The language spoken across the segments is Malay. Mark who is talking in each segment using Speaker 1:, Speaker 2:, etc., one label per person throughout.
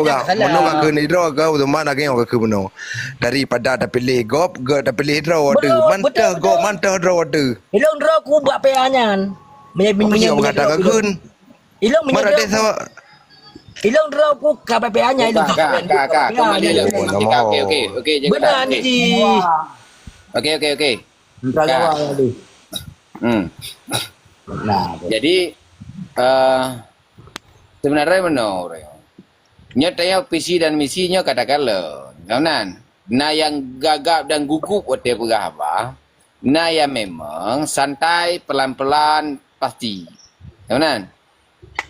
Speaker 1: Menolak ke hidro ke utama nak yang ke menolak daripada dah pilih gop ke dah pilih hidro tu mantah gop mantah hidro tu
Speaker 2: Ilong draw ku buat peanyan.
Speaker 1: Dia mengatakan kun
Speaker 2: Ilong
Speaker 1: Mara
Speaker 2: menyedok.
Speaker 1: desa
Speaker 2: Ilong draw ku ka peanyan ilong.
Speaker 3: Kak, kembali je. Okey, jangan.
Speaker 2: Benar ni.
Speaker 3: Okey.
Speaker 4: Minta jawab tadi. Nah,
Speaker 3: Jadi sebenarnya menurut nyatanya visi dan misinya katakanlah kawan. Nah yang gagap dan gugup hotel Pegahaba, nah yang memang santai pelan-pelan pasti. Kawan.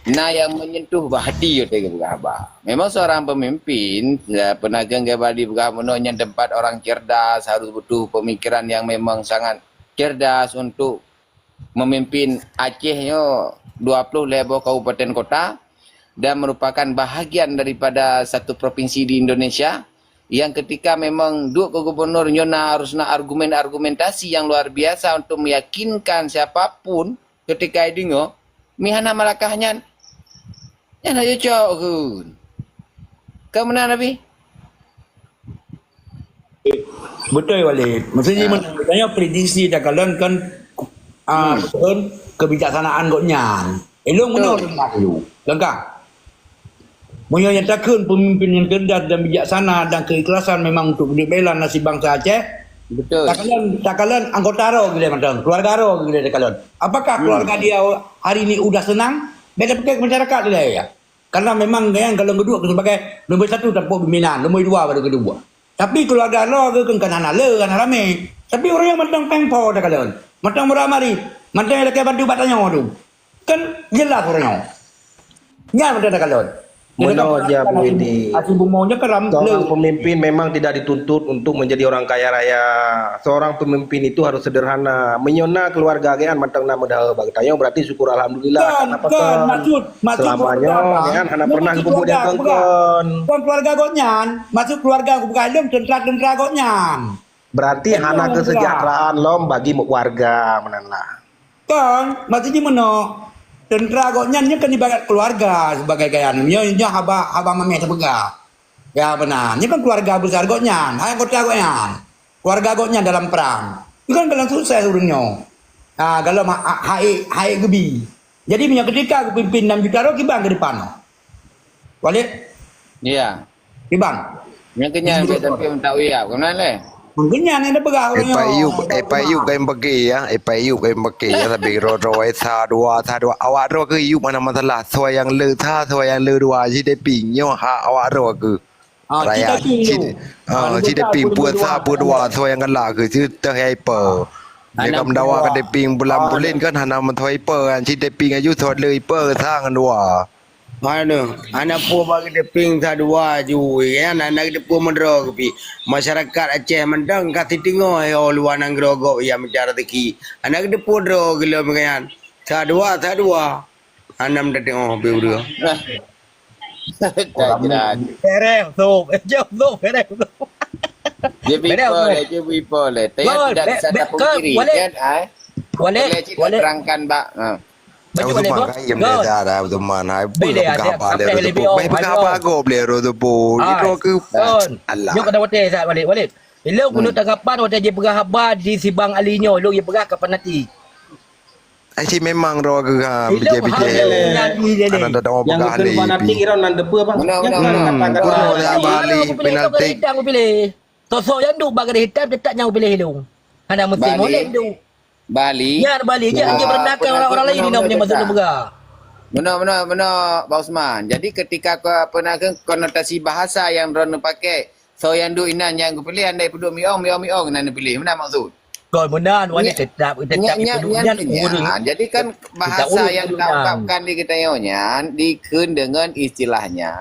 Speaker 3: Nah yang menyentuh hati hotel Pegahaba. Memang seorang pemimpin, penagang Gabadi Pegahaba yang tempat orang cerdas harus butuh pemikiran yang memang sangat cerdas untuk memimpin Acehnya 20 level kabupaten kota dan merupakan bahagian daripada satu provinsi di Indonesia yang ketika memang duk ke gubernur Nyona harus nak argumentasi yang luar biasa untuk meyakinkan siapapun ketika idingo mihana malakahnya yang nak cocok kun kau mana Nabi
Speaker 4: betul Walid. Maksudnya tanya prediksi dah kalian kan kebijaksanaan goknya. Elong mana orang dulu. Lengkap. Moyo yang takun pemimpin yang cerdas dan bijaksana dan keikhlasan memang untuk bela nasib bangsa Aceh.
Speaker 3: betul
Speaker 4: Tak kalian anggota ro gila macam keluarga ro gila kalian. Apakah keluarga dia hari ini udah senang? Beda pakai masyarakat dia ya. Karena memang yang kalau kedua sebagai nombor satu tanpa pembinaan, nombor dua baru kedua. Tapi keluarga ro ke kan le kan rame. Tapi orang yang matang pengpo dah kalian. Matang meramari, matang yang lekai bantu batanya tu. Kan jelas orangnya. Ya betul dah kalian.
Speaker 5: Menurut dia Bu ini, seorang pemimpin memang tidak dituntut untuk menjadi orang kaya raya. Seorang pemimpin itu harus sederhana. Menyona keluarga kan matang nama dah bagtanya berarti syukur alhamdulillah.
Speaker 4: Kan maksud
Speaker 5: selamanya kan hana pernah kubur dia kengkon.
Speaker 4: Kan keluarga gonyan, masuk keluarga aku bukan tentara gonyan.
Speaker 5: Berarti hana kesejahteraan lom bagi warga menanlah.
Speaker 4: Kan maksudnya mana? Tentera goknya kan ibarat keluarga sebagai gayaan. Nya haba mami sebega. Ya benar. Ini kan keluarga besar goknya. Hai kota goknya. Keluarga goknya dalam perang. Itu kan dalam sukses urungnya. Ah kalau hai gebi. Jadi punya ketika aku pimpin 6 juta ro kibang ke depan. Walid?
Speaker 3: iya
Speaker 4: Kibang.
Speaker 3: yang kenyang tapi tak uya kenal le
Speaker 4: Mungkinnya ni ada pegah orangnya.
Speaker 1: Epayu kain bagi ya Epayu kain bagi ya tapi ro sa dua awak ro ke iu mana masalah soal yang le tha soal yang le dua ji de ping nyo ha awak ro ke raya ji de ping puan sa pu dua soal yang galak ke chứ teh ai per dia kam dawa ka de ping bulan bulan kan hana man thoi per kan ji de ping ayu thot le per tha kan dua
Speaker 6: Mana? Anak pun bagi dia ping tak dua ju ya anak dia pun mendro kepi. Masyarakat Aceh mendang kasih tengok yo luar nang grogok ya mencari rezeki. Anak dia pun dro gila mengayan. Tak dua. Anam dah tengok biru.
Speaker 3: tak jelas
Speaker 2: Pereh tu. Jauh pereh tu.
Speaker 3: dia people le tidak bisa tak pungkiri kan
Speaker 2: Walid
Speaker 3: terangkan bak
Speaker 1: Baju boleh kau? Yang dia dah teman hai. Boleh apa le tu? Mai apa go boleh ro tu po. Itu ke Allah.
Speaker 2: Yo kada hotel sat Walid. Ilo kuno tanggapan hotel je perah habar di Sibang Alinyo, lo ye perah kapan nanti?
Speaker 1: Si memang ro ke bijak-bijak. Ana dah orang
Speaker 5: Yang
Speaker 1: pegang
Speaker 5: kena fanatik kira nan depa bang.
Speaker 1: Yang Bali penalti.
Speaker 2: Aku pilih. Tosok yang duk bagai hitam tetap yang pilih hilung. Hana mesti molek duk.
Speaker 3: Bali
Speaker 2: Ya Bali je dia merendahkan orang-orang lain ni nak punya masuk negara.
Speaker 3: Benar Pak Osman. Jadi ketika kau pernah konotasi bahasa yang orang pakai so yang duk inan yang aku pilih andai penduk miong nan pilih. Mana maksud?
Speaker 2: Kau benar wanita tetap
Speaker 3: jadi kan bahasa yang kita ungkapkan di kita dikun dengan istilahnya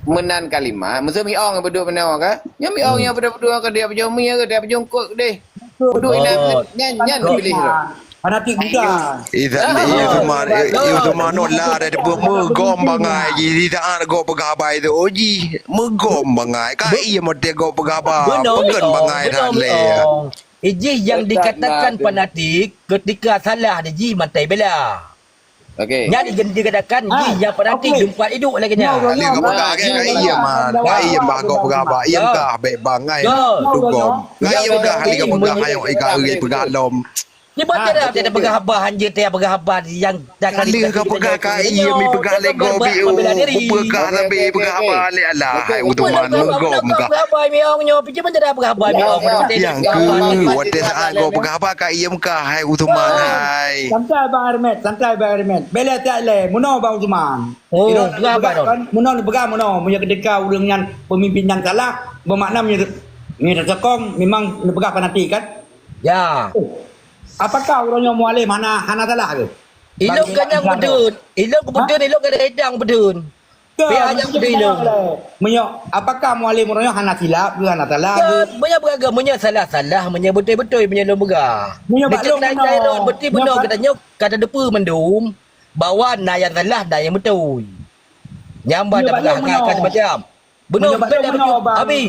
Speaker 3: menan kalimat. Maksud miong penduk mana ke? Yang miong yang penduk ke dia pejomi ke dia pejongkok deh. Penduk inan nyan pilih.
Speaker 4: Fanatik bukan.
Speaker 1: Itu mana lah dari megom bangai ji tidak ada go pegabai tu oji megom bangai kai mau dia go pegabai pegan bangai dah le.
Speaker 2: Iji yang dikatakan fanatik ketika salah di ji mantai bela.
Speaker 3: Okey.
Speaker 2: Nya dikatakan yang penanti jumpa hidup lagi nya.
Speaker 1: Ali ka pagka ka iya man. Ka iya bago pagaba. Iya ka be bangai. Dugom. Ka iya ka ali ka pagka kayo ika pagka lom.
Speaker 2: Ni baca dah ada pegahaba hanje teh pegahaba yang dah
Speaker 1: Ali ka pagka ka iya mi pagka lego bi pagka sabi pagka ba ali ala hai utuman menggom ka.
Speaker 2: Pegahaba mi ong nyo pinjam ada pegahaba mi ong.
Speaker 1: Yang ke wate sa go pagka ka iya ka hai utuman hai.
Speaker 4: Santai Bang Armet. Bela tak le, muno Bang Usman.
Speaker 2: Oh, pegahaba dong.
Speaker 4: Muno ni pegang muno, punya ketika dengan pemimpin yang salah, bermakna ni tersekong memang ni pegang fanatik kan?
Speaker 2: Ya.
Speaker 4: Apakah orangnya mualim hana salah ke?
Speaker 2: Ilok kanyang bedun. Ilok bedun, ilok kada hedang bedun. Pihak yang bedun ilok.
Speaker 4: Menyo, apakah mualim orangnya hana silap ke hana salah ke?
Speaker 2: Banyak beragam, banyak salah-salah, banyak betul-betul, banyak lomba.
Speaker 4: Banyak
Speaker 2: Dekat
Speaker 4: baklong
Speaker 2: kedai
Speaker 4: no.
Speaker 2: road betul betul katanya kata depa mendum bawa na yang salah dan yang betul. Nyamba dah
Speaker 4: Banyak
Speaker 2: pegang
Speaker 4: baklong
Speaker 2: macam. Benar
Speaker 4: Banyak
Speaker 2: beda
Speaker 4: baklong no, Bang.
Speaker 2: Abi.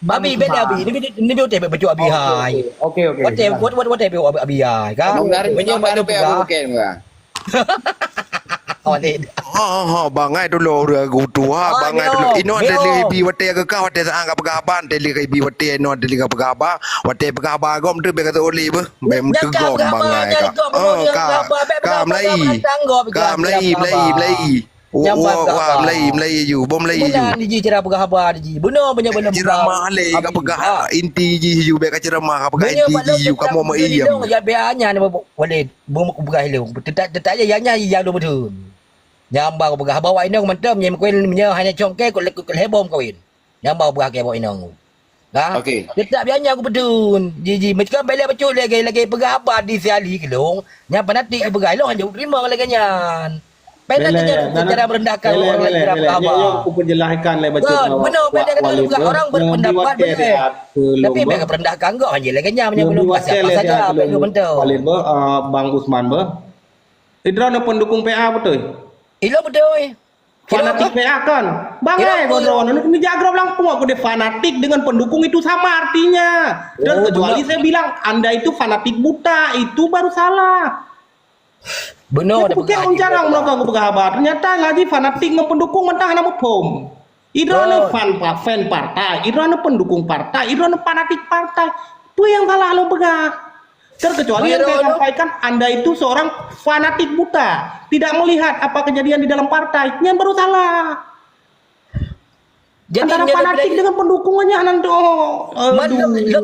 Speaker 2: Abi beda abi. Ni betul betul abi hai.
Speaker 4: Okey.
Speaker 2: What abi hai kan?
Speaker 3: Banyak baru pe bukan gua.
Speaker 2: Oleh.
Speaker 1: Bangai dulu tua bangai dulu ino ada libi wate ke ka wate sa ka pagaban te libi wate ino ada liga pagaba wate pagaba gom tu be kata oli be bem tu gom bangai ka mlai mlai you bom mlai you
Speaker 2: Bukan di cara pegahaba di. Benar banyak
Speaker 1: ceramah le ka pagah inti ji you be ka ceramah ka pagah inti you kamu mau iyam
Speaker 2: Ya biarnya ni boleh bom pegah hilang. Tetap yang do betul. Nyamba ko pegah bawa inong mentem nyem kuin menye hanya congke ko lebom kawin. Nyamba pegah ke bawa inong. Dah.
Speaker 3: Okey.
Speaker 2: Tetap biarnya aku bedun. Ji macam bela betul lagi pegah apa di siali kelong. Nya panati pegah hilang hanya terima lagi nyan. Bela cara merendahkan orang lain cara pegah.
Speaker 5: Aku penjelaskan le baca.
Speaker 2: Benar beda kata orang berpendapat benar. Tapi mereka merendahkan kau hanya lagi nya belum pasal saja apa itu betul.
Speaker 5: Paling Bang Usman Idron pendukung PA betul.
Speaker 2: Ilo betul.
Speaker 5: Fanatik PA kan. Bangai bodron ini jago Lampung aku dia fanatik dengan pendukung itu sama artinya. Dan kecuali saya bilang Anda itu fanatik buta, itu baru salah.
Speaker 2: Benar
Speaker 5: ada bukan jarang melakukan pegawai. Ternyata lagi fanatik dengan pendukung mentah nama pom. Idron fan partai, Idron pendukung partai, Idron fanatik partai. Itu yang salah lo pegang. Terkecuali yang saya sampaikan Anda itu seorang fanatik buta, tidak melihat apa kejadian di dalam partai, yang baru salah. Jadi antara fanatik dengan pendukungnya nanti
Speaker 2: lo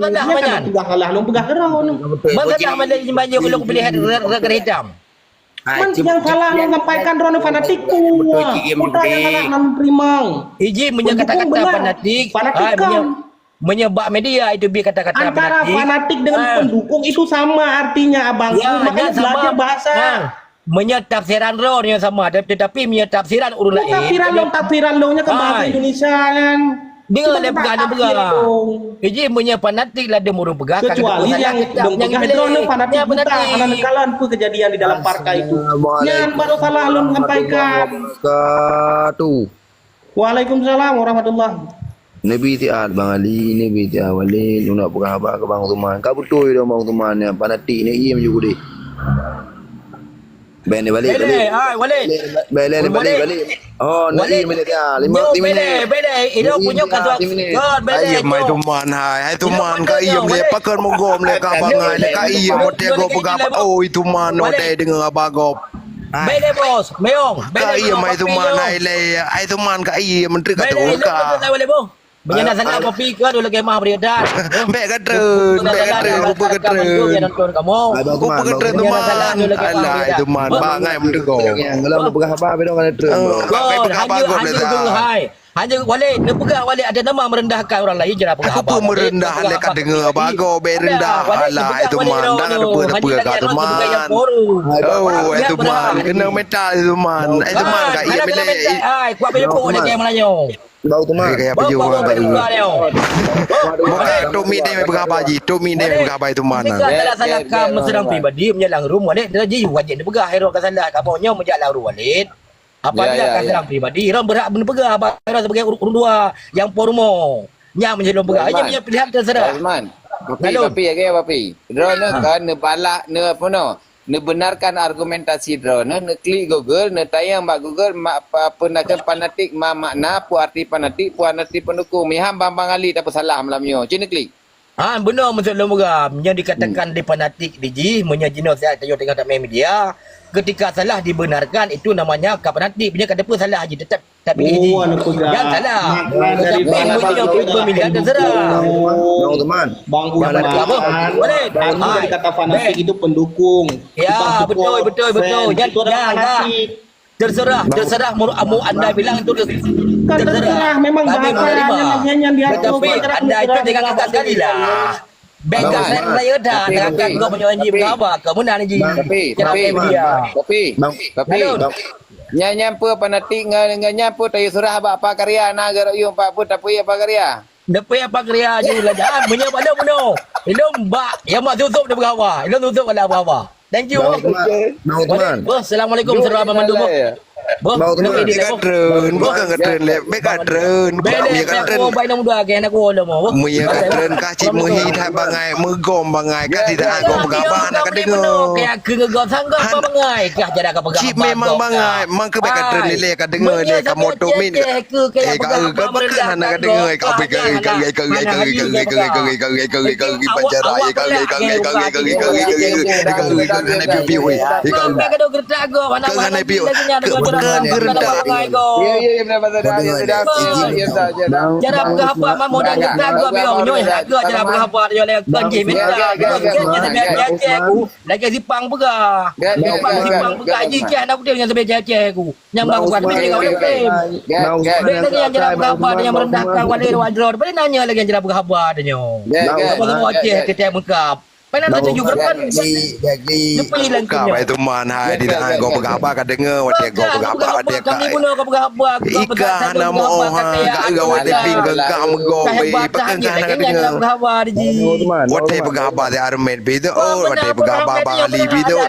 Speaker 2: kadah manyan.
Speaker 5: Lo pegah kerau.
Speaker 2: Maka dah mana banyak kalau pilih reker hitam.
Speaker 5: Yang salah lo sampaikan Rono fanatik buta yang salah non primang.
Speaker 2: Iji menyatakan kata fanatik. Menyebab media itu bi kata-kata
Speaker 5: antara fanatik dengan pendukung itu sama artinya abang. Makanya belajar bahasa.
Speaker 2: Menyetafsiran roh yang sama tetapi menyetafsiran urut lain.
Speaker 5: Tafsiran lo-nya ke bahasa Indonesia kan.
Speaker 2: Dia le pegang. Iji menyepanatik lah dia murung pegang.
Speaker 5: Kecuali yang pegang fanatik buta karena nekalan pun kejadian di dalam partai itu. Yang baru salah lo sampaikan. Waalaikumsalam warahmatullahi.
Speaker 7: Nabi tiad Bang Ali, Nabi tiad Walid, lu nak pegang abang ke Bang Tuman. Kau betul dah Bang Tuman yang fanatik ni ia juga dia. Balik. Balik. Oh, nak ia balik dia. 5 minit.
Speaker 2: Balik. Ini punya kata.
Speaker 1: Ayam mai Tuman hai Tuman ka ia le pakan mogom le ka bangai le ka ia mote go pegang. Oh, Tuman mote dengan abagop.
Speaker 2: Bede bos, meong.
Speaker 1: Ka ia mai Tuman hai le, ai Tuman ka ia menteri ka tu ka.
Speaker 2: Menyana sana kopi ke dulu kemah beriadan.
Speaker 1: Bek katreun, rupa katreun. Rupa katreun teman. Alah, itu man bangai mendego.
Speaker 7: Kalau pegah apa bedong kan katreun.
Speaker 1: Pakai pegah apa gom le.
Speaker 2: Hanya Walid, dia pegang Walid ada nama merendahkan orang lain je lah pegang.
Speaker 1: Aku pun merendah le kat dengar bago be rendah. Alah, itu man dah ada pegang teman. Oh, itu man kena metal itu man. Itu man ka ia bele.
Speaker 2: Ai, kuat bele pok dia Melayu.
Speaker 7: Bau tu mah.
Speaker 1: Kayak apa juga bukan Tommy ni pegang apa ji? Tommy ni pegang apa itu mana?
Speaker 2: Kalau salah kamu sedang pribadi menjalang rumah Walid, dia je wajib dia pegang hero kasalah kamu nya menjalang rumah Walid. Apabila sedang pribadi, orang berhak berpegang apa sebagai urun dua yang formo. Nya menjadi pegang. Ini punya pilihan terserah.
Speaker 3: Osman. Papi. Drone kan ne balak ne apa no. benarkan argumentasi drone, ne klik Google, ne tayang bak Google apa nak fanatik makna, pu arti fanatik, pu arti pendukung. Miham bang Ali tak apa salah malamnya. Cina klik.
Speaker 2: Benar Mr. Lomuram. Yang dikatakan di fanatik DJ, menyajino saya tengok tak main media. Ketika salah dibenarkan, itu namanya fanatik. Punya kata apa salah je, tetap pilih DJ. Yang salah. Tapi punya pemilihan terserah.
Speaker 7: Bang Teman.
Speaker 8: Bang Uman,
Speaker 2: Boleh.
Speaker 8: dari kata fanatik itu pendukung.
Speaker 2: Ya,
Speaker 8: Bukan
Speaker 2: betul.
Speaker 8: support fans. Itu orang
Speaker 2: Jangan.
Speaker 8: fanatik.
Speaker 2: Terserah mau anda bilang itu
Speaker 8: Kan terserah, memang
Speaker 2: Kami
Speaker 8: bahasa
Speaker 2: menerima.
Speaker 8: yang diatur.
Speaker 2: Tetapi anda itu jangan kata sekali lah. Bengkak saya dah dengan kau menyanyi berapa? Kamu nak ni?
Speaker 3: Tapi nyampa fanatik nyampa tayu surah apa karya na garo yung pa put tapi apa karya.
Speaker 2: Depan apa kerja je lah. Jangan menyapa dah. Ini mbak yang mak tutup dia berapa? Ini tutup kalau apa? Thank you.
Speaker 7: Bang Teman.
Speaker 2: Bos, Assalamualaikum warahmatullahi wabarakatuh. Bos,
Speaker 7: Bang Teman.
Speaker 1: Beka drone, bukan ke drone le, beka drone,
Speaker 2: Bele
Speaker 1: beka
Speaker 2: aku
Speaker 1: drone.
Speaker 2: baik nak muda ke nak aku mau.
Speaker 1: Muya ka drone ka cip muhi thai bangai, megom bangai ka tidak agak pegabah nak ka dengar.
Speaker 2: Kayak ke ngegom sangga apa bangai kah jadi ka pegabah.
Speaker 1: Cip memang bangai, mang ke beka drone le ka dengar le ka moto min. Ka bekan nak ka dengar ka beka
Speaker 2: Cara berapa mama dah kita gua biong nyoy harga cara berapa dia le kanji minta aku lagi sipang pega sipang pega ji kan aku dia yang sampai jace aku nyambang buat pilih kau dia lagi yang cara berapa dia merendahkan walir wajrod boleh nanya lagi yang cara berapa dia apa semua Aceh kita mengkap Pernah nak tunjuk berpan Lupa hilang
Speaker 1: ka bai tu man hai di dah go pegabah ka dengar wate go pegabah dia ka.
Speaker 2: Kami guna kau pegabah
Speaker 1: Ika na mo ha ka ga wate ping ka mo go be pekan ka na ka dengar.
Speaker 2: Pegabah dia
Speaker 1: Wate pegabah dia armet be tu oh wate pegabah bali be tu.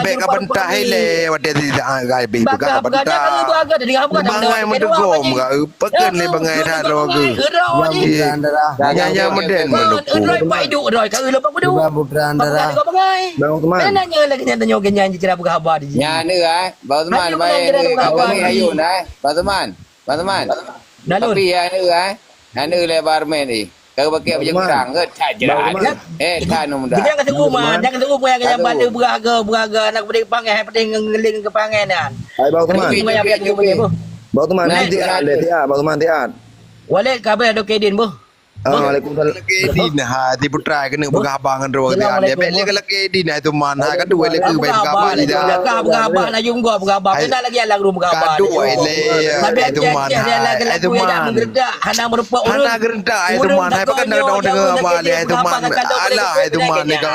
Speaker 1: Be ka bentah hele wate di dah ga be pegabah bentah. Bangai mendugom ka pekan le bangai dah ro ke. Nya moden mendukung.
Speaker 2: Roi pai duk roi ka lepas bodoh.
Speaker 6: Bukan
Speaker 2: Kau bangai.
Speaker 7: Bang Teman.
Speaker 2: Mana nanya lagi tanya nyanyi cara berkhabar dia.
Speaker 3: Nya ni bau teman
Speaker 2: Ayo,
Speaker 3: baik
Speaker 2: nak kira
Speaker 3: kawan
Speaker 2: apa?
Speaker 3: ni ayun bau teman.
Speaker 2: Nalun.
Speaker 3: Tapi ya ni le barmen ni. Kau pakai baju kerang ke tak jerat. Kan muda.
Speaker 2: Jangan kata rumah, jangan kata rumah yang bala beraga nak peding pangai peding ngeling ke pangai nan.
Speaker 7: Hai Bang Teman.
Speaker 2: Rumah yang peding apa?
Speaker 7: Bang Teman nanti ada dia, Bang Teman tiat.
Speaker 2: Walid kabar ada kedin bu.
Speaker 7: Waalaikumsalam.
Speaker 1: Kedin ha di putra kena pegabah ngan ro dia. Dia bele ke kedin itu man ha ka dua le ke be pegabah ni dah.
Speaker 2: Pegabah nak jum gua pegabah. Kena lagi alang rumah pegabah.
Speaker 1: Ka dua le itu man ha. Itu man.
Speaker 2: Hana merupa urut.
Speaker 1: Hana gerenda itu man ha pakai nak dong dengar apa le itu man. Alah itu man ni ka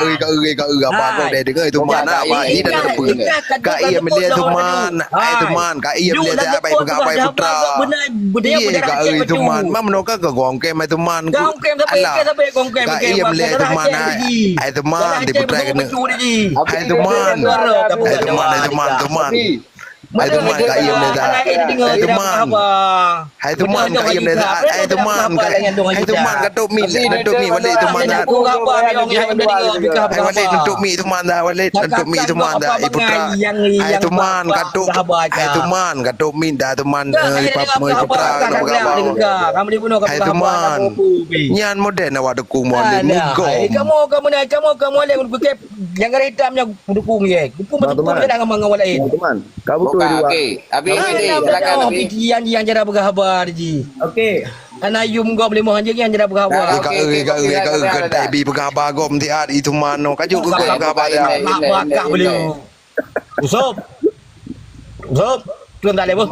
Speaker 1: apa kau dia dengar itu man apa ini dah apa. Ka ia melihat itu man. Itu man ka ia melihat apa pegabah putra. Iya ka itu man. Mam noka ke gongkem itu man.
Speaker 2: Gongkem sampai gongkem.
Speaker 1: Ka ia melihat itu man. Itu man di putra kena. Itu man. Itu man. Hai tu man ka ia melihat. Hai tu man. Hai tu man ka ia melihat. Hai tu man. Hai tu man ka tok mi wale itu man. Hai wale tok mi itu man dah wale tok mi itu man dah ibu putra. Hai tu man ka tok. Hai tu man ka tok mi dah tu man pap mai putra ka pegabah. Hai tu man. Nyan moden awak dukung wale mugom.
Speaker 2: Kamu le yang garis hitamnya dukung ye. Dukung betul jangan mengawal lain.
Speaker 7: Bang Teman. Kau betul dua.
Speaker 3: Okey. Habis ni silakan habis.
Speaker 2: Yang cara berkhabar ji.
Speaker 8: Okey.
Speaker 2: Anak yum kau boleh mohon je yang cara berkhabar.
Speaker 1: Ka kedai bi pegabah gom tiat itu mano ka juga pegabah dia.
Speaker 2: Bakar boleh. Usop. Tuan tak boleh.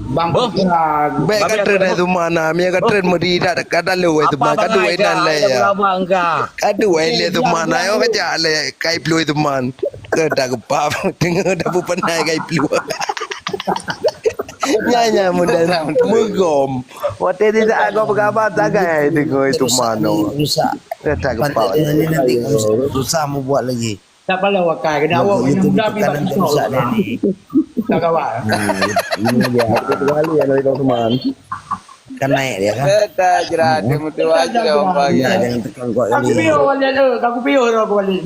Speaker 8: Bang
Speaker 1: Baik ka tren itu mana, mia ka tren meri dak ka dalu itu mana ka duai nan le ya.
Speaker 2: Berkhabar engkau.
Speaker 1: Ka duai le itu mana yo ka ja le kai plu itu man. Ke dak pa dengar dah penai kai plu. Nyanya muda mugom. Wate tidak aku pegabah tagai dengar itu mano.
Speaker 6: Rusak.
Speaker 1: Ke dak pa.
Speaker 6: Ini nanti susah mau buat lagi.
Speaker 4: Tak pala wakai kena awak punya muda pi tak
Speaker 6: Rusak ni.
Speaker 4: tak kawan.
Speaker 7: Ini dia. Satu kali yang dari Bang Teman. Kan naik dia kan.
Speaker 3: Kita jerat dia mutu aja orang bagi.
Speaker 7: Ya, jangan tekan kau
Speaker 4: Aku
Speaker 7: kali.
Speaker 4: piyo balik tu. Aku piyo aku balik.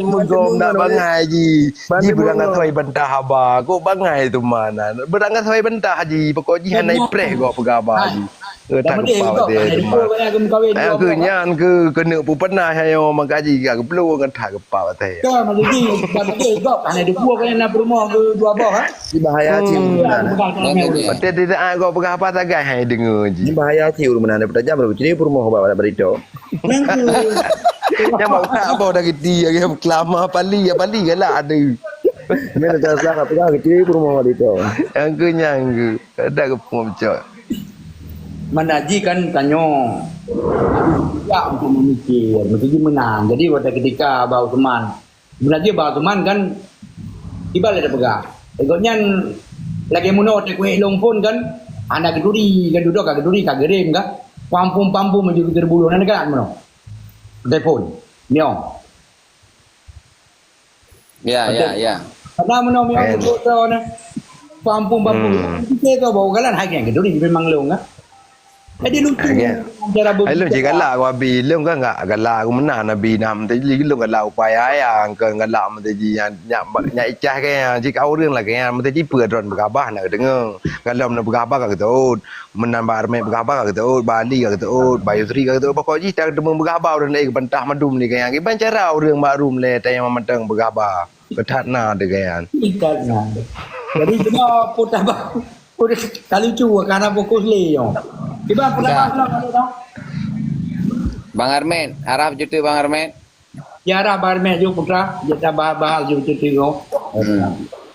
Speaker 1: Mugom nak bangai ji. Ji berangkat soi bentah haba. Kau bangai tu mana? Berangkat soi bentah ji. Pokok ji hanai preh kau pegaba ji. Tak kepau dia tu mah. Aku nyan ke kena pu pernah hayo mangkaji aku perlu kan tak kepau teh.
Speaker 4: Kau macam ni. Betul kau. Hanya dia buat kena nak rumah ke dua bawah.
Speaker 7: Ini bahaya cium mana?
Speaker 1: Betul tidak kau pegah apa tagai hai dengar
Speaker 7: Ini
Speaker 1: ji.
Speaker 7: bahaya cium mana? Pada jam berapa? Jadi rumah bawa berita.
Speaker 1: Yang mau apa dah gede lagi kelama pali kan lah ada.
Speaker 7: Mana tak salah apa kecil rumah berita.
Speaker 1: Yang kenyang ke. Ada ke pengocok.
Speaker 4: Mana Haji kan tanya ya untuk memikir mesti menang. Jadi pada ketika bawa teman sebenarnya bawa teman kan tiba ada pegang ikutnya lagi muno te kuih long phone kan anak keduri kan duduk kag keduri kag gerem kan pampung menuju terbulu nan kan muno telepon miong
Speaker 3: Ya.
Speaker 4: karena muno miong tu na pampung kita bawa galan hanya keduri memang long kan. Jadi lucu cara
Speaker 1: Hello je galak aku abi lum kan enggak galak aku menang nabi nam te li lum galak upaya yang ke galak mete ji nyak icah ke ji kauរឿងlah ke mete ji peur ron bergabah nak dengar galam nak bergabah ka ketot menan bar me bergabah ka ketot Bali ka ketot Bayu Sri ka ketot pokok ji tak demu bergabah dan ai bentah madum ni kan ki ban caraរឿងmarum le tay mamantang bergabah ketatna de kan
Speaker 4: Ikannya. Jadi kena putar kalau lucu karena fokus Leo. Tiba pulang pulang.
Speaker 3: Bang Armen, Arab jutu Bang Armen.
Speaker 4: Ya arah barme ju putra, kita bahal ju cuti go.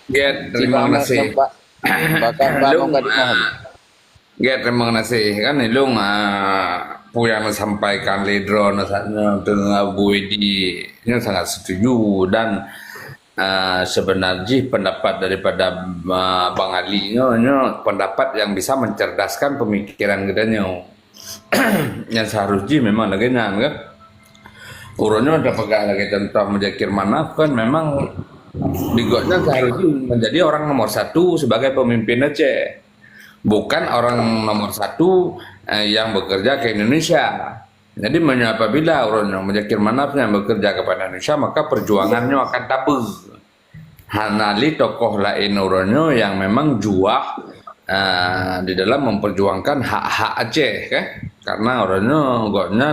Speaker 9: Get, terima kasih.
Speaker 3: Bakal bangun ka di mohon.
Speaker 9: Get, terima kasih. Kan ilung apa yang disampaikan Ledro dengan Bu Edi ini sangat setuju dan sebenarnya pendapat daripada Bang Ali pendapat yang bisa mencerdaskan pemikiran gedanya yang seharusnya memang lagi kan urunnya ada pegang lagi tentang Muzakir Manaf kan memang digotnya seharusnya menjadi orang nomor satu sebagai pemimpin Aceh, bukan orang nomor satu yang bekerja ke Indonesia. Jadi apabila orang Muzakir Manafnya bekerja kepada Indonesia, maka perjuangannya akan tabur. Hanali tokoh lain orangnya yang memang juah di dalam memperjuangkan hak-hak Aceh, kan? Karena orangnya goknya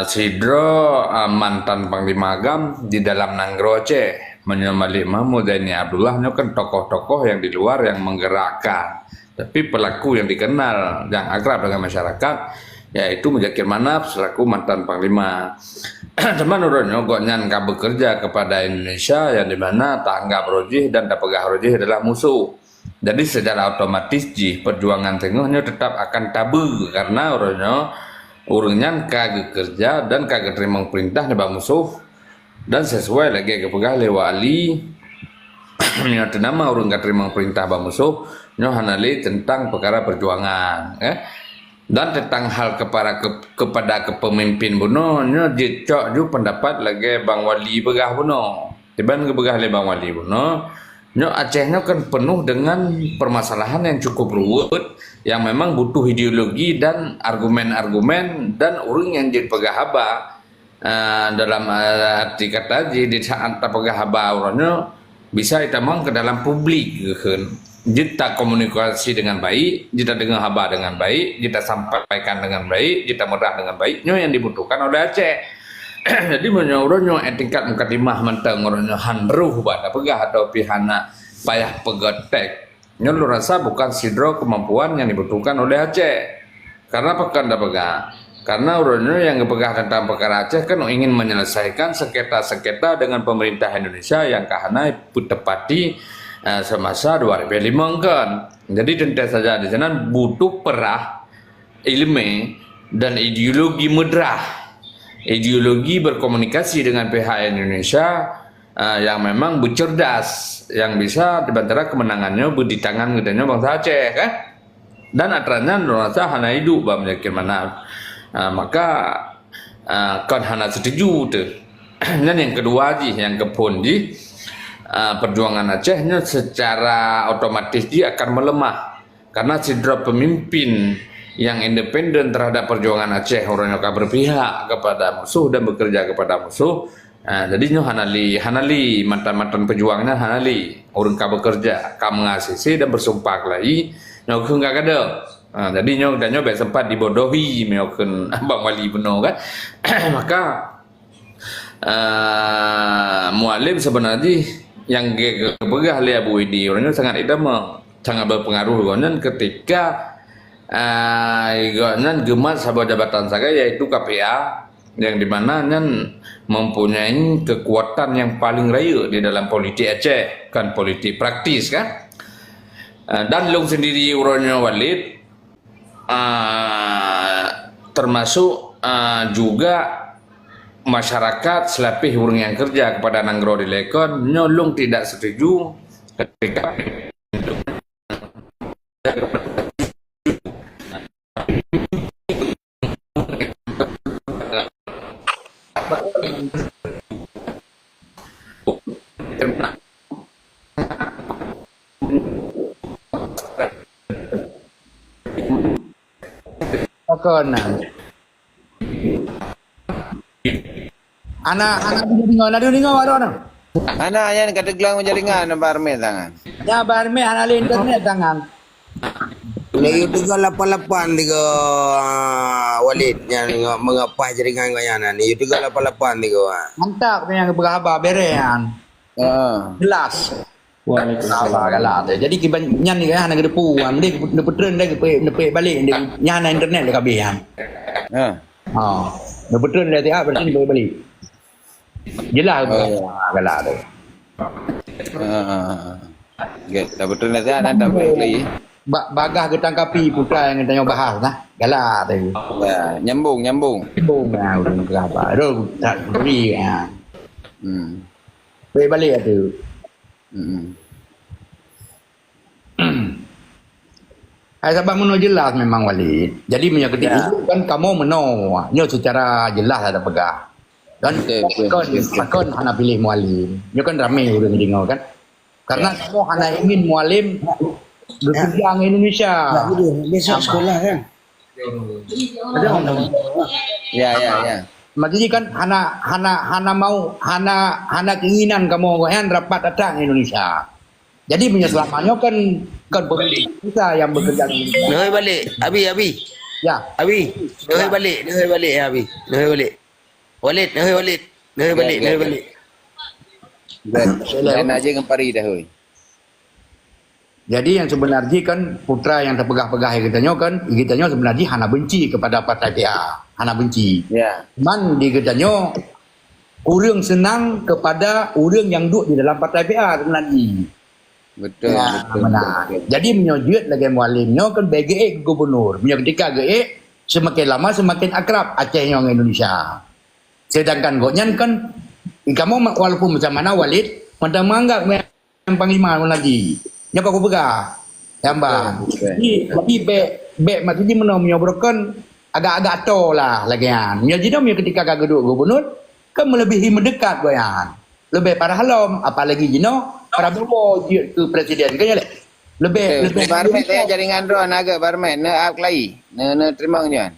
Speaker 9: Sidro mantan Panglima Agam di dalam Nanggro Aceh, Malik Mahmud dan Abdullah kan tokoh-tokoh yang di luar yang menggerakkan, tapi pelaku yang dikenal yang akrab dengan masyarakat yaitu Muzakir Manaf selaku mantan Panglima. Cuman urutnya goknya bekerja kepada Indonesia yang dimana tanggap rojih dan dapegah rojih adalah musuh. Jadi secara otomatis perjuangan tengahnya tetap akan tabu karena urutnya kagak kerja dan kagak terima perintah dari musuh dan sesuai lagi kepegah lewali yang nama urut kagak terima perintah musuh hanali tentang perkara perjuangan. Dan tentang hal kepada kepemimpin buno jecok ju pendapat lagi Bang Wali begah buno tiban ke begah le Bang Wali buno Acehnya kan penuh dengan permasalahan yang cukup ruwet yang memang butuh ideologi dan argumen-argumen dan urung yang jadi pegahaba dalam arti kata di saat pegahaba orangnya bisa ditamang ke dalam publik kita komunikasi dengan baik, kita dengar haba dengan baik, kita sampaikan dengan baik, kita merah dengan baik, yang dibutuhkan oleh Aceh. Jadi menyorongnya tingkat mukadimah mentang orangnya handruh pada pegah atau pihana payah pegotek. Lu rasa bukan sidro kemampuan yang dibutuhkan oleh Aceh. Karena pekan dah pegah. Karena orangnya yang kepegah tentang perkara Aceh kan ingin menyelesaikan sengketa-sengketa dengan pemerintah Indonesia yang kahana tepati semasa 2005 kan. Jadi tentu saja di sana butuh perah ilmu dan ideologi medrah, ideologi berkomunikasi dengan pihak Indonesia yang memang bercerdas, yang bisa dibantara kemenangannya di tangan gedenya bangsa Aceh kan. Dan atranya merasa hana hidup Bang Muzakir Manaf. Maka kan hana setuju tuh. Dan yang kedua yang kepun perjuangan Acehnya secara otomatis dia akan melemah karena cedera pemimpin yang independen terhadap perjuangan Aceh, orangnya berpihak kepada musuh dan bekerja kepada musuh. Jadi nyo hanali mantan pejuangnya hanali orang ka bekerja, ka mengasisi dan bersumpah lagi nyo enggak ada. Jadi nyo sempat dibodohi meokeun Abang Wali beno kan. Maka Mualim sebenarnya yang kepegah li Abu Idi orangnya sangat idam, sangat berpengaruh gonan ketika gonan gemas sebuah jabatan saya yaitu KPA, yang dimana nyan mempunyai kekuatan yang paling raya di dalam politik Aceh, kan politik praktis kan. Dan long sendiri orangnya Walid termasuk juga masyarakat selapih orang yang kerja kepada Nanggro di Lekon nyolong tidak setuju ketika
Speaker 4: Anak dengar ada.
Speaker 3: Anak yang kata gelang jaringan barme tangan.
Speaker 4: Ya barme anak internet tangan.
Speaker 6: Lagi tu kalau 88 tiga Walid yang mengapa jaringan kau yang ni. Itu kalau 88 tiga.
Speaker 4: Mantap yang berapa berean. Jelas. Waalaikumsalam. Galah. Jadi kibannya ni kan anak depu, dia putren dia ke balik dia nyana internet dia kabehan. Dia putren dia tiap berarti dia balik. Jelas galah tu.
Speaker 3: Dah betul nanti ada tak baik lagi.
Speaker 4: Bagah getang kapi putra yang tanya bahas lah. Galah tu.
Speaker 3: Nyambung.
Speaker 4: Nyambung berapa. Ro tak beri ah. Balik tu. Sebab meno jelas memang Walid. Jadi punya ketika itu kan kamu meno nyo secara jelas ada pegah. Dan kon hana pilih Mualim. Nyo kan ramai orang dengar kan. Karena kamu hana ingin Mualim bekerja di Indonesia.
Speaker 6: Besok sekolah kan.
Speaker 3: Ya.
Speaker 4: Maksudnya kan hana mau hana keinginan kamu kan rapat datang di Indonesia. Jadi punya selamanya kan pemerintah yang bekerja di Indonesia.
Speaker 6: Noi balik, Abi.
Speaker 4: Ya.
Speaker 6: Abi, noi balik ya Abi. Noi balik. Walid.
Speaker 3: Dan aja ngempari dah hoi.
Speaker 4: Jadi yang sebenarnya kan putra yang terpegah-pegah kita sebenarnya hana benci kepada partai PA, hana benci.
Speaker 3: Ya.
Speaker 4: Man di kitanya urang senang kepada urang yang duduk di dalam partai PA sebenarnya.
Speaker 3: Betul.
Speaker 4: Jadi menyojut lagi Mualimnya kan BGE gubernur. Punya ketika GE semakin lama semakin akrab Aceh yang Indonesia. Sedangkan Gonyan kan kamu walaupun macam mana Walid, macam menganggap yang panglima lagi. Nya kau pegah. Tambah. Tapi be maksudnya menyobrokkan agak-agak to lah lagian. Nya jadi ketika duduk gubernur kan melebihi mendekat goyan. Lebih para halom apalagi jino Prabowo ke presiden kan ya lebih
Speaker 3: barmet ya jaringan drone agak barmet na up lagi na terima kan.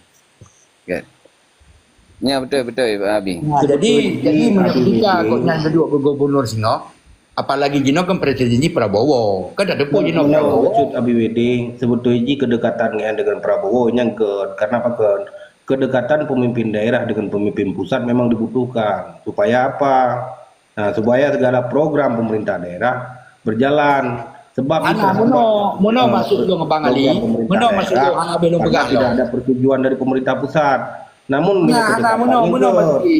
Speaker 3: Ya betul Abi.
Speaker 4: Jadi ketika Gonyan duduk ke gubernur Singo apalagi jino kan presidennya Prabowo kan ada pun jino
Speaker 5: Maksud Abi Wedding sebetulnya kedekatan dengan Prabowo yang karena apa kedekatan pemimpin daerah dengan pemimpin pusat memang dibutuhkan supaya apa? Nah, supaya segala program pemerintah daerah berjalan. Sebab
Speaker 4: mono masuk dong Bang Ali. Mono masuk dong belum pegang.
Speaker 5: Tidak ada persetujuan dari pemerintah pusat. Namun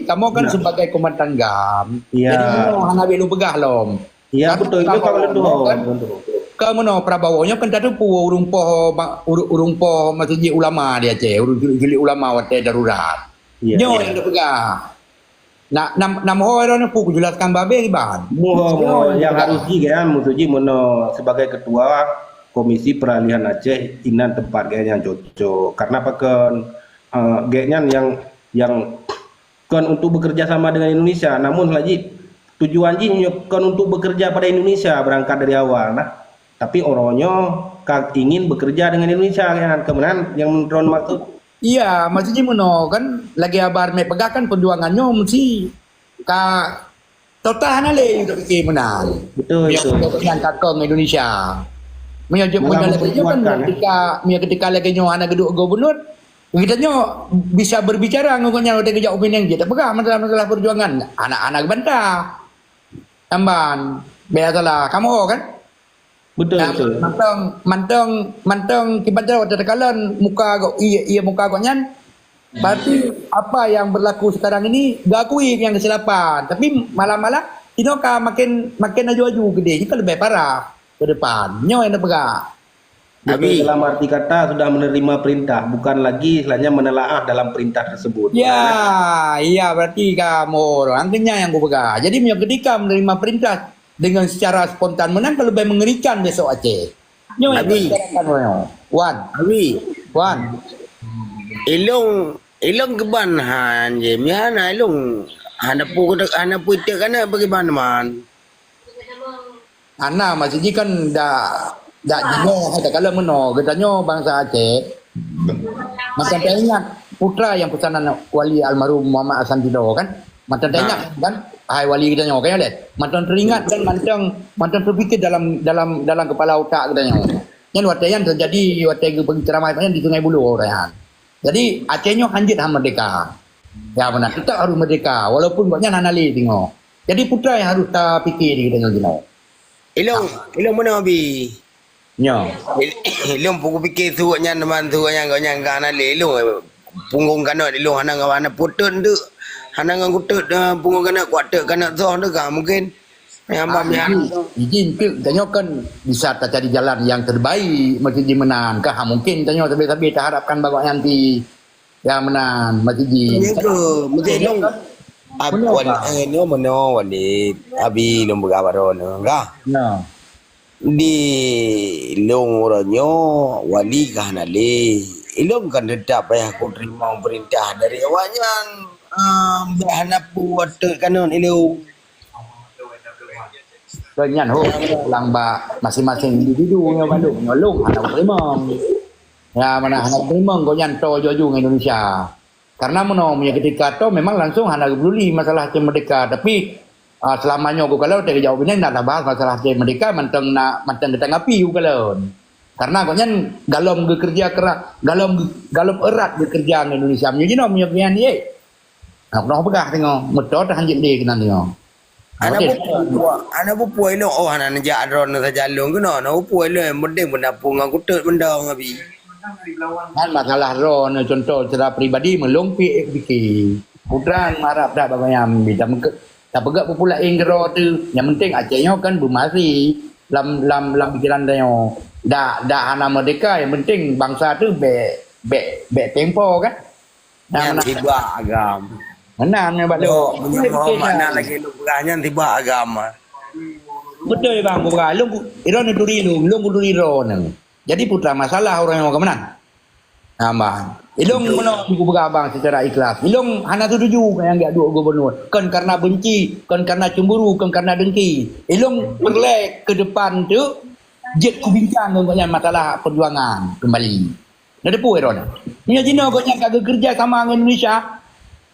Speaker 4: kamu kan sebagai komandan GAM.
Speaker 5: Iya.
Speaker 4: Jadi mono belum pegang lom.
Speaker 5: Iya betul itu kalau itu.
Speaker 4: Kamu no Prabowo-nya kan tadi urung poh maksudnya ulama dia Aceh, urung ulama wate darurat. Nyo yang dipegang. Nam orang pun jelaskan babe ban.
Speaker 5: Yang harus kan musuji mono sebagai ketua Komisi Peralihan Aceh inan tempat yang cocok. Karena pakan yang kan untuk bekerja sama dengan Indonesia. Namun lagi tujuan kan untuk bekerja pada Indonesia berangkat dari awal. Nah tapi orangnya ingin bekerja dengan Indonesia kan, kemudian yang Ron maksud.
Speaker 4: Iya, maksudnya meno kan lagi abar me pegakan perjuangannya mesti ka total le untuk fikir menang.
Speaker 5: Betul itu.
Speaker 4: Yang kakong Indonesia. Menyajak
Speaker 5: Dalam
Speaker 4: kan ketika lagi nyohana geduk gubernur kita bisa berbicara ngomongnya udah kejak opini dia tak pegang masalah perjuangan anak-anak bantah tamban biasalah kamu kan.
Speaker 5: Betul.
Speaker 4: Mantong kibantar waktu tekalan muka kau iya muka kau nyan. Berarti apa yang berlaku sekarang ini gak akui yang kesilapan. Tapi malah Tinoka makin aju-aju gede. Kita lebih parah ke depan. Nyo yang pegang.
Speaker 5: Tapi dalam arti kata sudah menerima perintah, bukan lagi istilahnya menelaah dalam perintah tersebut.
Speaker 4: Iya berarti kamu artinya yang gue pegang. Jadi ketika menerima perintah dengan secara spontan menang kalau lebih mengerikan besok Aceh. Nyo yang Wan.
Speaker 6: Ilong keban han je miana ilong hanapu itu kana bagaimana man.
Speaker 4: Ana maksudnya kan dah jino kata kalau meno katanya bangsa Aceh macam teringat putra yang pesanan wali almarhum Muhammad Hasan Tido kan macam teringat kan hai wali kita nyo kan lihat macam teringat dan macam terfikir dalam kepala otak kita nyo yang yang terjadi waktu pergi ceramah di Sungai Buloh orang. Jadi Acehnya hanjit merdeka. Ya benar, kita harus merdeka walaupun banyak nanali tengok. Jadi putra yang harus tak fikir kita nyo.
Speaker 6: Ilong mana bi?
Speaker 4: Nyo.
Speaker 6: Ilong pukul fikir suaknya teman suaknya kau yang kana ilong punggung kana ilong hana ngawana putun tu. Hana ngutut punggung kana kuat kana zoh tu kan mungkin.
Speaker 4: Izin tanya kan bisa tak cari jalan yang terbaik masjid menang kah mungkin tanya tapi tak harapkan bawa nanti yang menang masjid
Speaker 6: mungkin no meno wali abi nombor abaron enggak di long orangnya wali kan ale ilong kan tetap ya aku terima perintah dari awalnya bahana buat kanon ilong
Speaker 4: kenyan ulang masing-masing individu yang bandung nyolong anak berimong ya mana anak berimong kau nyanto jojo Indonesia karena menomnya ketika itu memang langsung anak peduli masalah Aceh merdeka tapi selamanya aku kalau dari jauh ini nak bahas masalah Aceh merdeka manteng kita ngapi aku kalau karena kau nyan galom bekerja keras galom erat bekerja Indonesia menyuji punya ni nak pegah tengok metode hanjit dia kena tengok.
Speaker 6: Anak puai lo anak najak ron saja long kena anak puai lo mending menapung aku tet benda ngabi.
Speaker 4: Kan masalah ron contoh secara pribadi melompi fikir. Putra marap dah bagayam bisa tak pegak popular ingro tu. Yang penting Acehnya kan bermasi lam pikiran dia. Dah anak merdeka yang penting bangsa tu be tempo kan.
Speaker 6: Yang tiba agam.
Speaker 4: Menang buat lo.
Speaker 6: Mana lagi lu beranya tiba agama.
Speaker 4: Betul bang, bukan. Iron itu duri ron. Jadi putra masalah orang yang mau kemenang. Nama. Ilong menang buku berabang secara ikhlas. Ilong hana tujuh yang enggak dua gubernur. Kan karena benci, kan karena cemburu, kan karena dengki. Ilong berlek ke depan tu jet ku bincang dengan masalah perjuangan kembali. Dah depu Iron. Punya Cina kau yang kagak kerja sama dengan Indonesia.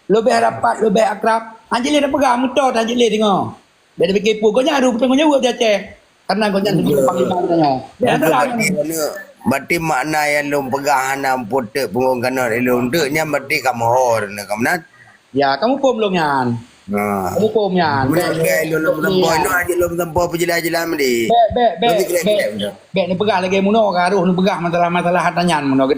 Speaker 4: Lebih rapat, lebih akrab. Anjir dah pegang motor anjir tengok. Dia fikir pun kau nyaru betul jawab dia Aceh. Karena kau nyaru panglima tanya.
Speaker 6: Berarti makna yang lu pegang hanam potek punggung kanan lu untuk nya berarti kamu hor nak kamu nak.
Speaker 4: Ya, kamu pun belum nyan. Kamu pun nyan.
Speaker 6: Lu tempoh lu aja lu tempoh perjalanan mesti.
Speaker 4: Bek ni pegang lagi muno karuh ni pegang masalah-masalah hatanyan muno.